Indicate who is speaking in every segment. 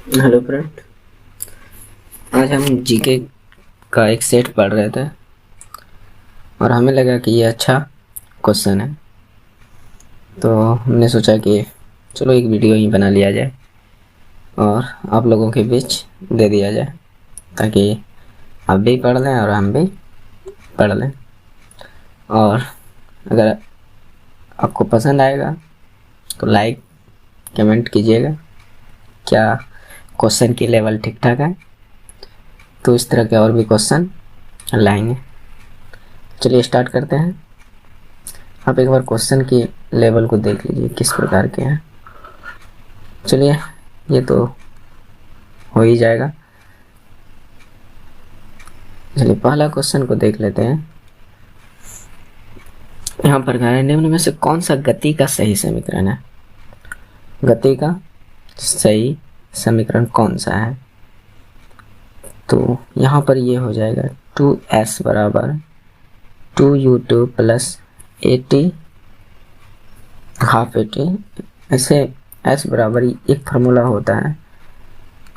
Speaker 1: Hello friend. आज हम GK का एक सेट पढ़ रहे थे और हमें लगा कि ये अच्छा क्वेश्चन है, तो हमने सोचा कि चलो एक वीडियो ही बना लिया जाए और आप लोगों के बीच दे दिया जाए, ताकि आप भी पढ़ लें और हम भी पढ़ लें। और अगर आपको पसंद आएगा तो लाइक कमेंट कीजिएगा। क्या क्वेश्चन की लेवल ठीक ठाक है? तो इस तरह के और भी क्वेश्चन लाएंगे। चलिए स्टार्ट करते हैं। आप एक बार क्वेश्चन की लेवल को देख लीजिए किस प्रकार के हैं। चलिए, ये तो हो ही जाएगा। चलिए पहला क्वेश्चन को देख लेते हैं। यहाँ पर कह रहे हैं निम्न में से कौन सा गति का सही समीकरण है? गति का सही समीकरण कौन सा है? तो यहाँ पर ये हो जाएगा 2s बराबर 2u2 plus AT half AT। ऐसे s बराबर एक फार्मूला होता है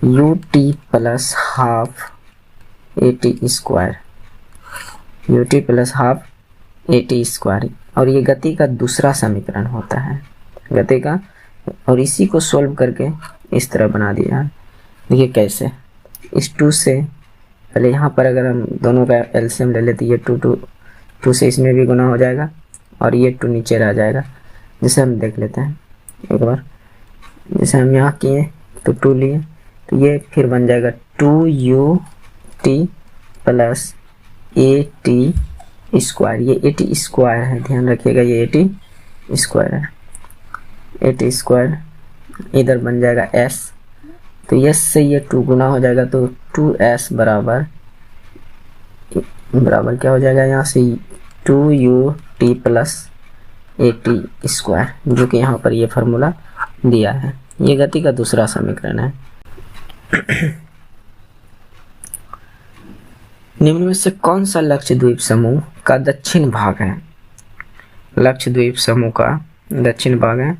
Speaker 1: ut plus half AT square, ut plus half AT square. और ये गति का दूसरा समीकरण होता है, गति का। और इसी को सॉल्व करके इस तरह बना दिया है। देखिए कैसे, इस 2 से पहले यहाँ पर अगर हम दोनों का एलसीएम ले लेते, ये 2 से इसमें भी गुना हो जाएगा और ये 2 नीचे रह जाएगा। जैसे हम देख लेते हैं एक बार, जैसे हम यहाँ किए तो 2 लिए, तो ये फिर बन जाएगा 2ut प्लस AT स्क्वायर। ये AT स्क्वायर है, ध्यान रखिएगा, ये AT स्क्वायर है। AT स्क्वायर इधर बन जाएगा s, तो s से ये 2 गुना हो जाएगा, तो 2s बराबर क्या हो जाएगा यहाँ से 2ut प्लस AT स्क्वायर, जो कि यहाँ पर ये फार्मूला दिया है। ये गति का दूसरा समीकरण है। निम्न में से कौन सा लक्षद्वीप समूह का दक्षिण भाग है? लक्षद्वीप समूह का दक्षिण भाग है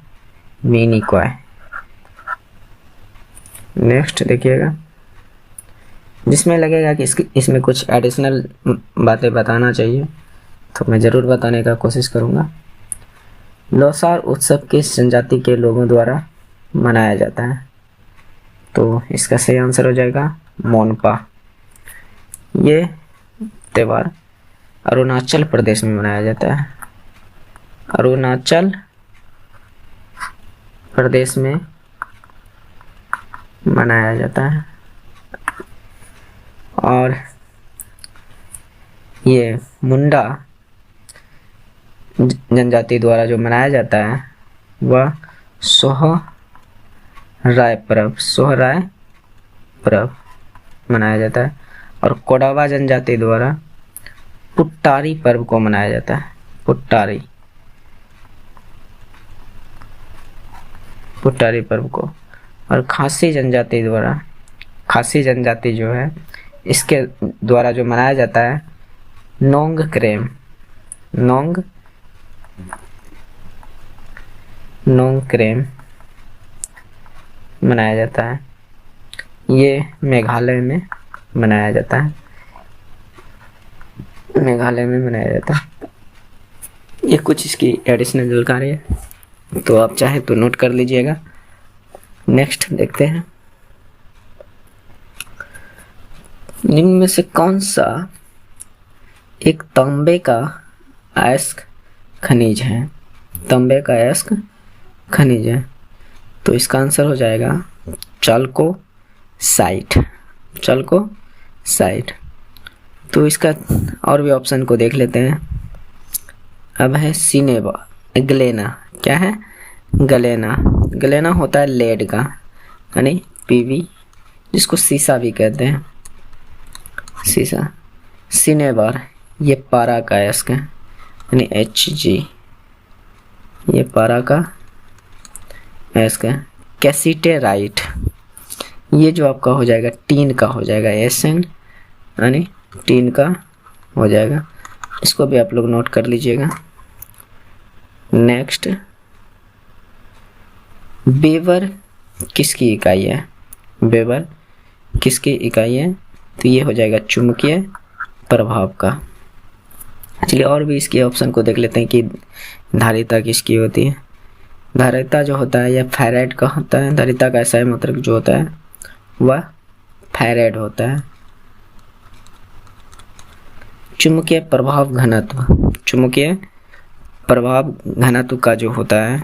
Speaker 1: मिनिकॉय। नेक्स्ट देखिएगा, जिसमें लगेगा कि इसमें कुछ एडिशनल बातें बताना चाहिए, तो मैं ज़रूर बताने का कोशिश करूँगा। लोसार उत्सव किस जनजाति के लोगों द्वारा मनाया जाता है? तो इसका सही आंसर हो जाएगा मोनपा। ये त्यौहार अरुणाचल प्रदेश में मनाया जाता है। अरुणाचल प्रदेश में मनाया जाता है। और ये मुंडा जनजाति द्वारा जो मनाया जाता है वह सोहराय पर्व मनाया जाता है। और कोडावा जनजाति द्वारा पुट्टारी पर्व को मनाया जाता है। पुट्टारी पर्व को। और खासी जनजाति जो है, इसके द्वारा जो मनाया जाता है नोंगक्रेम मनाया जाता है। ये मेघालय में मनाया जाता है। ये कुछ इसकी एडिशनल जानकारी है, तो आप चाहे तो नोट कर लीजिएगा। नेक्स्ट देखते हैं, निम्न में से कौन सा एक तांबे का अयस्क खनिज है? तांबे का अयस्क खनिज है, तो इसका आंसर हो जाएगा चाल्कोसाइट। तो इसका और भी ऑप्शन को देख लेते हैं। अब है गलेना। क्या है? गलेना होता है लेड का, यानी PV, जिसको सीसा भी कहते हैं, सीसा। सिनेबार ये पारा का अयस्क है, यानी Hg, ये पारा का अयस्क है। कैसिटेराइट ये जो आपका हो जाएगा टीन का हो जाएगा, Sn, यानी टीन का हो जाएगा। इसको भी आप लोग नोट कर लीजिएगा। नेक्स्ट, बेवर किसकी इकाई है? वेबर किसकी इकाई है? तो ये हो जाएगा चुंबकीय प्रभाव का। चलिए और भी इसके ऑप्शन को देख लेते हैं कि धारिता किसकी होती है। धारिता जो होता है यह फैराड का होता है। धारिता का ऐसा मतलब जो होता है वह फैराड होता है। चुंबकीय प्रभाव घनत्व, चुंबकीय प्रभाव घनत्व का जो होता है,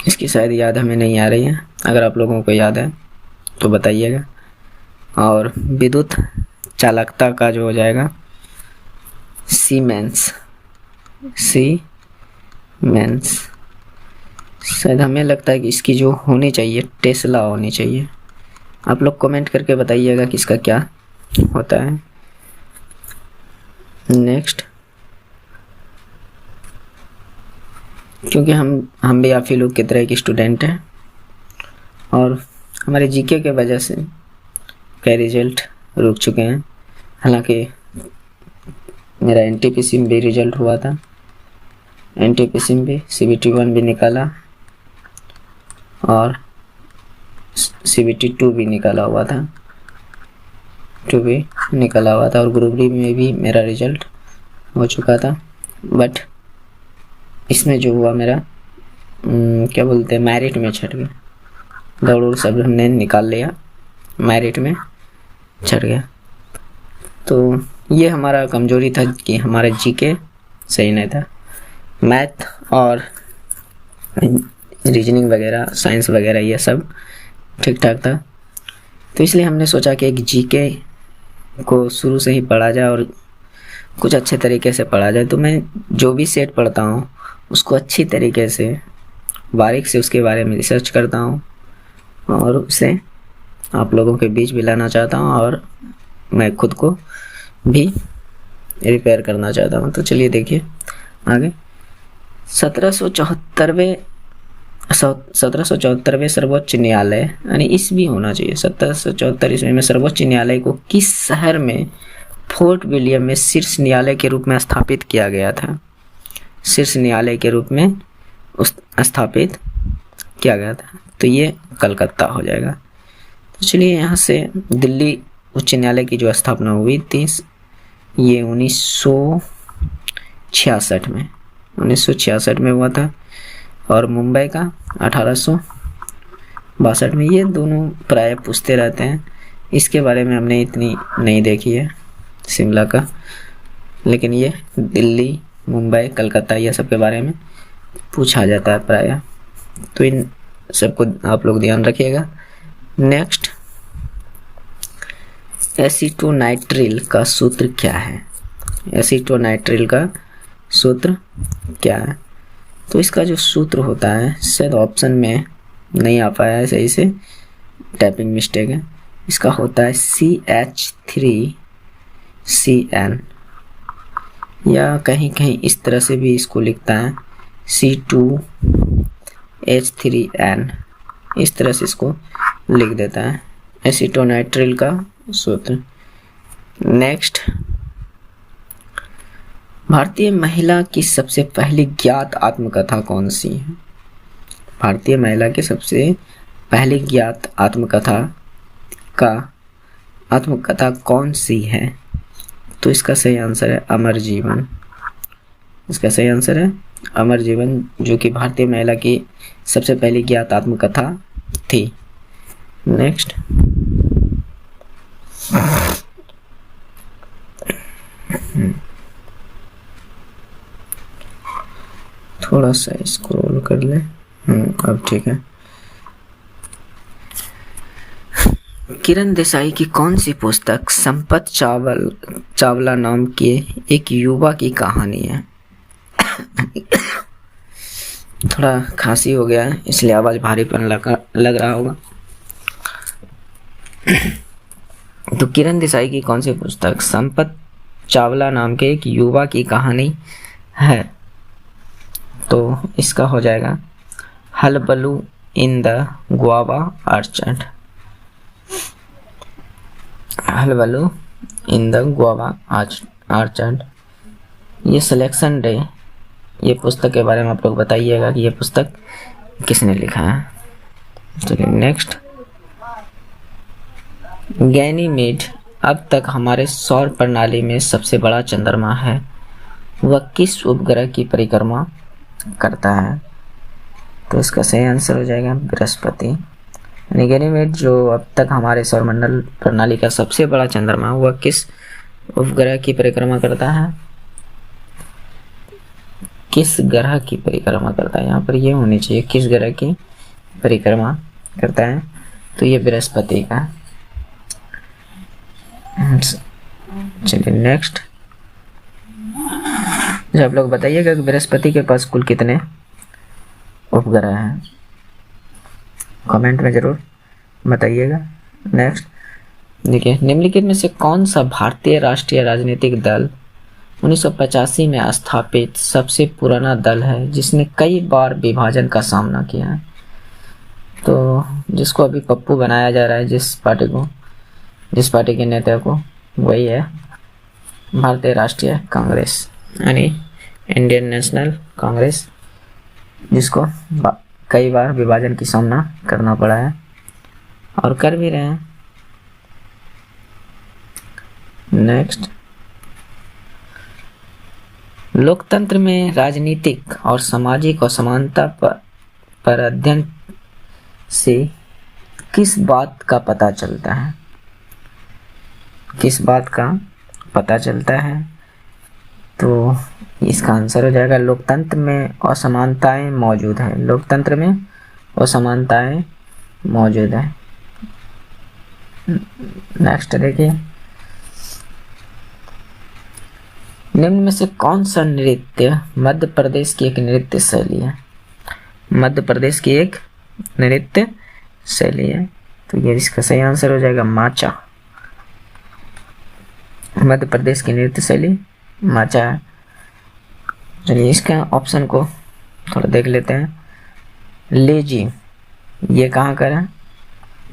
Speaker 1: इसकी शायद याद हमें नहीं आ रही है, अगर आप लोगों को याद है तो बताइएगा। और विद्युत चालकता का जो हो जाएगा सीमेंस, शायद हमें लगता है कि इसकी जो होनी चाहिए टेस्ला होनी चाहिए। आप लोग कमेंट करके बताइएगा कि इसका क्या होता है। नेक्स्ट, क्योंकि हम भी आप ही लोग की तरह के स्टूडेंट हैं और हमारे जीके के वजह से कई रिजल्ट रुक चुके हैं। हालांकि मेरा एनटीपीसी में भी रिजल्ट हुआ था, एनटीपीसी में भी CBT 1 भी निकाला और CBT 2 भी निकाला हुआ था, और ग्रुप डी में भी मेरा रिजल्ट हो चुका था। बट इसमें जो हुआ मेरा क्या बोलते हैं, मेरिट में छट गया। दौड़ सब हमने निकाल लिया, मेरिट में छट गया। तो ये हमारा कमजोरी था कि हमारा जीके सही नहीं था। मैथ और रीजनिंग वगैरह, साइंस वगैरह ये सब ठीक ठाक था। तो इसलिए हमने सोचा कि एक जीके को शुरू से ही पढ़ा जाए और कुछ अच्छे तरीके से पढ़ा जाए। तो मैं जो भी सेट पढ़ता हूँ उसको अच्छी तरीके से बारीक से उसके बारे में रिसर्च करता हूँ और उसे आप लोगों के बीच भी लाना चाहता हूँ और मैं खुद को भी रिपेयर करना चाहता हूँ। तो चलिए देखिए आगे। 1774वें सर्वोच्च न्यायालय, यानी ईस्वी होना चाहिए, 1774 ईस्वी में सर्वोच्च न्यायालय को किस शहर में फोर्ट विलियम में शीर्ष न्यायालय के रूप में स्थापित किया गया था? शीर्ष न्यायालय के रूप में स्थापित किया गया था, तो ये कलकत्ता हो जाएगा। तो चलिए यहाँ से दिल्ली उच्च न्यायालय की जो स्थापना हुई थी ये 1966 में हुआ था और मुंबई का 1862 में। ये दोनों प्राय पूछते रहते हैं, इसके बारे में हमने इतनी नहीं देखी है शिमला का, लेकिन ये दिल्ली, मुंबई, कलकत्ता ये सब के बारे में पूछा जाता है प्राय। तो इन सबको आप लोग ध्यान रखिएगा। नेक्स्ट, एसीटोनाइट्रिल का सूत्र क्या है? एसीटोनाइट्रिल का सूत्र क्या है? तो इसका जो सूत्र होता है शायद ऑप्शन में नहीं आ पाया है सही से, टाइपिंग मिस्टेक है। इसका होता है CH3CN, या कहीं कहीं इस तरह से भी इसको लिखता है C2H3N, इस तरह से इसको लिख देता है एसीटोनाइट्रिल का सूत्र। नेक्स्ट, भारतीय महिला की सबसे पहली ज्ञात आत्मकथा कौन सी है? भारतीय महिला की सबसे पहली ज्ञात आत्मकथा कौन सी है? तो इसका सही आंसर है अमर जीवन। इसका सही आंसर है अमर जीवन, जो कि भारतीय महिला की सबसे पहली ज्ञात आत्मकथा थी। नेक्स्ट, थोड़ा सा स्क्रॉल कर ले, अब ठीक है। किरण देसाई की कौन सी पुस्तक संपत चावला नाम के एक युवा की कहानी है? थोड़ा खांसी हो गया है इसलिए आवाज भारीपन लग रहा होगा। तो किरण देसाई की कौन सी पुस्तक संपत चावला नाम के एक युवा की कहानी है? तो इसका हो जाएगा hullabaloo in the guava orchard. Hullabaloo in the guava orchard. ये सिलेक्शन डे, ये पुस्तक के बारे में आप लोग बताइएगा कि ये पुस्तक किसने लिखा है। चलिए नेक्स्ट, गैनीमेड अब तक हमारे सौर प्रणाली में सबसे बड़ा चंद्रमा है, वह किस उपग्रह की परिक्रमा करता है? तो इसका सही आंसर हो जाएगा बृहस्पति। गैनीमेड जो अब तक हमारे सौरमंडल प्रणाली का सबसे बड़ा चंद्रमा, वह किस उपग्रह की परिक्रमा करता है? किस ग्रह की परिक्रमा करता है, यहाँ पर ये होनी चाहिए, किस ग्रह की परिक्रमा करता है? तो ये बृहस्पति का। चलिए नेक्स्ट, जो आप लोग बताइएगा कि बृहस्पति के पास कुल कितने उपग्रह हैं, कमेंट में जरूर बताइएगा। नेक्स्ट देखिए, निम्नलिखित में से कौन सा भारतीय राष्ट्रीय राजनीतिक दल 1985 में स्थापित सबसे पुराना दल है जिसने कई बार विभाजन का सामना किया है? तो जिसको अभी पप्पू बनाया जा रहा है, जिस पार्टी के नेता को, वही है भारतीय राष्ट्रीय कांग्रेस, यानी इंडियन नेशनल कांग्रेस, जिसको कई बार विभाजन की सामना करना पड़ा है और कर भी रहे हैं। नेक्स्ट, लोकतंत्र में राजनीतिक और सामाजिक असमानता पर अध्ययन से किस बात का पता चलता है? किस बात का पता चलता है? तो इसका आंसर हो जाएगा लोकतंत्र में असमानताएं मौजूद है। लोकतंत्र में असमानताएं मौजूद है। नेक्स्ट देखिए, निम्न में से कौन सा नृत्य मध्य प्रदेश की एक नृत्य शैली है? मध्य प्रदेश की एक नृत्य शैली है, तो ये इसका सही आंसर हो जाएगा माचा। मध्य प्रदेश की नृत्य शैली माचा है। चलिए इसका ऑप्शन को थोड़ा देख लेते हैं। लेजी, ये कहाँ का है?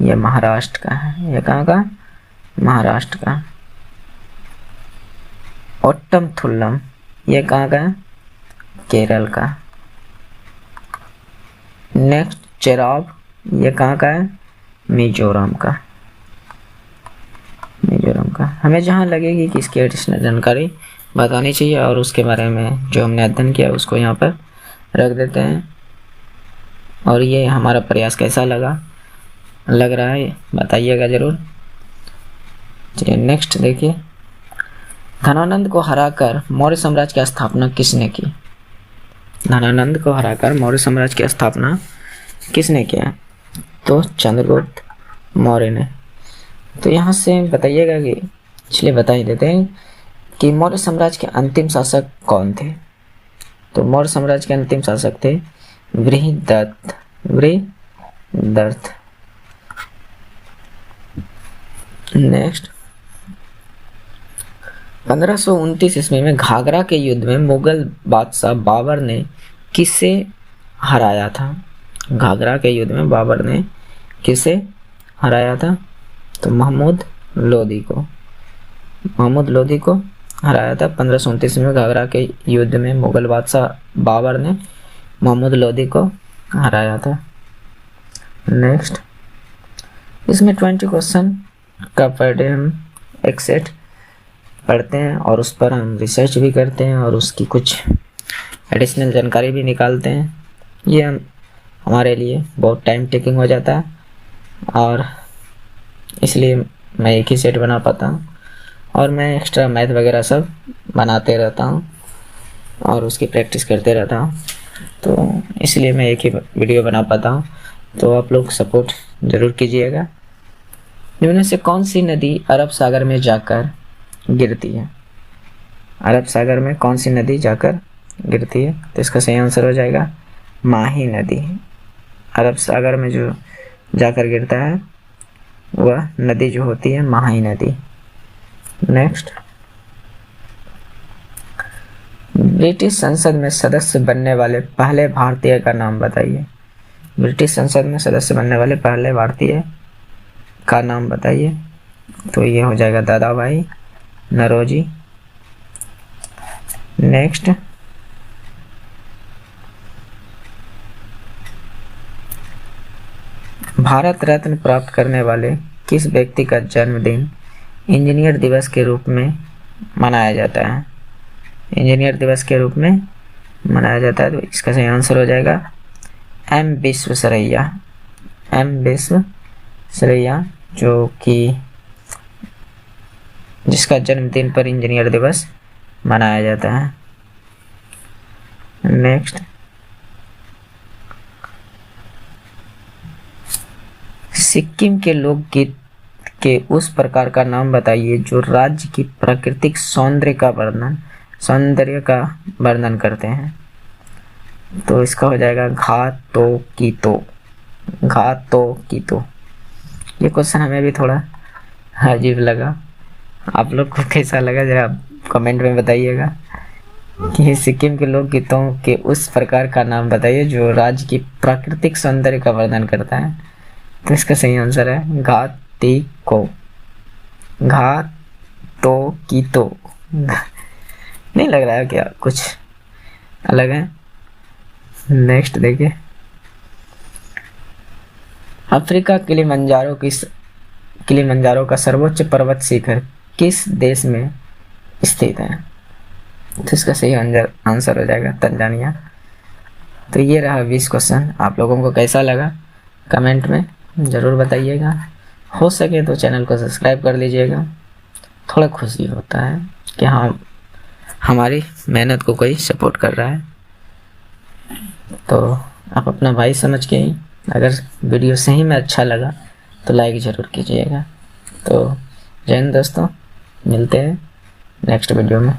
Speaker 1: ये महाराष्ट्र का है। ये कहाँ का? महाराष्ट्र का। ओट्टम थुल्लम, ये कहाँ का है? केरल का। नेक्स्ट, चेराव, ये कहाँ का है? मिजोरम का। मिजोरम का। हमें जहाँ लगेगी कि इसकी एडिशनल जानकारी बतानी चाहिए और उसके बारे में जो हमने अध्ययन किया उसको यहाँ पर रख देते हैं। और ये हमारा प्रयास कैसा लग रहा है बताइएगा जरूर। चलिए नेक्स्ट देखिए, धनानंद को हराकर मौर्य साम्राज्य की स्थापना किसने की? धनानंद को हराकर मौर्य साम्राज्य की स्थापना किसने किया? तो चंद्रगुप्त मौर्य ने। तो यहाँ से बताइएगा कि, चलिए बता ही देते हैं कि मौर्य साम्राज्य के अंतिम शासक कौन थे? तो मौर्य साम्राज्य के अंतिम शासक थे बृहदत्त। नेक्स्ट, 1529 ईस्वी में घाघरा के युद्ध में मुगल बादशाह बाबर ने किसे हराया था? घाघरा के युद्ध में बाबर ने किसे हराया था? तो महमूद लोदी को। महमूद लोदी को हराया था 1529 में घाघरा के युद्ध में मुगल बादशाह बाबर ने महमूद लोदी को हराया था। नेक्स्ट, इसमें 20 क्वेश्चन का पर डे हम एक सेट पढ़ते हैं और उस पर हम रिसर्च भी करते हैं और उसकी कुछ एडिशनल जानकारी भी निकालते हैं। ये हमारे लिए बहुत टाइम टेकिंग हो जाता है और इसलिए मैं एक ही सेट बना पाता हूँ और मैं एक्स्ट्रा मैथ वगैरह सब बनाते रहता हूँ और उसकी प्रैक्टिस करते रहता हूँ, तो इसलिए मैं एक ही वीडियो बना पाता हूँ। तो आप लोग सपोर्ट ज़रूर कीजिएगा। इनमें से कौन सी नदी अरब सागर में जाकर गिरती है? अरब सागर में कौन सी नदी जाकर गिरती है? तो इसका सही आंसर हो जाएगा माही नदी। अरब सागर में जो जाकर गिरता है वह नदी जो होती है माही नदी। नेक्स्ट, ब्रिटिश संसद में सदस्य बनने वाले पहले भारतीय का नाम बताइए। ब्रिटिश संसद में सदस्य बनने वाले पहले भारतीय का नाम बताइए। तो ये हो जाएगा दादा भाई नौरोजी। नेक्स्ट, भारत रत्न प्राप्त करने वाले किस व्यक्ति का जन्मदिन इंजीनियर दिवस के रूप में मनाया जाता है? इंजीनियर दिवस के रूप में मनाया जाता है, तो इसका सही आंसर हो जाएगा एम विश्वेश्वरैया। एम विश्वेश्वरैया, जो कि जिसका जन्मदिन पर इंजीनियर दिवस मनाया जाता है। नेक्स्ट, सिक्किम के लोकगीत के उस प्रकार का नाम बताइए जो राज्य की प्राकृतिक सौंदर्य का वर्णन करते हैं। तो इसका हो जाएगा घात तो कीतो। ये क्वेश्चन हमें भी थोड़ा अजीब लगा, आप लोग को कैसा लगा जरा कमेंट में बताइएगा कि सिक्किम के लोकगीतों के उस प्रकार का नाम बताइए जो राज्य की प्राकृतिक सौंदर्य का वर्णन करता है। तो इसका सही आंसर है घातोकीतो। नहीं लग रहा है क्या कुछ अलग है? नेक्स्ट देखिए, अफ्रीका किलिमंजारो का सर्वोच्च पर्वत शिखर किस देश में स्थित है? तो इसका सही आंसर हो जाएगा तंजानिया। तो ये रहा 20 क्वेश्चन। आप लोगों को कैसा लगा कमेंट में ज़रूर बताइएगा। हो सके तो चैनल को सब्सक्राइब कर लीजिएगा। थोड़ा खुशी होता है कि हाँ, हमारी मेहनत को कोई सपोर्ट कर रहा है। तो आप अपना भाई समझ के ही, अगर वीडियो सही में अच्छा लगा तो लाइक ज़रूर कीजिएगा। तो जय हिंद दोस्तों, मिलते हैं नेक्स्ट वीडियो में।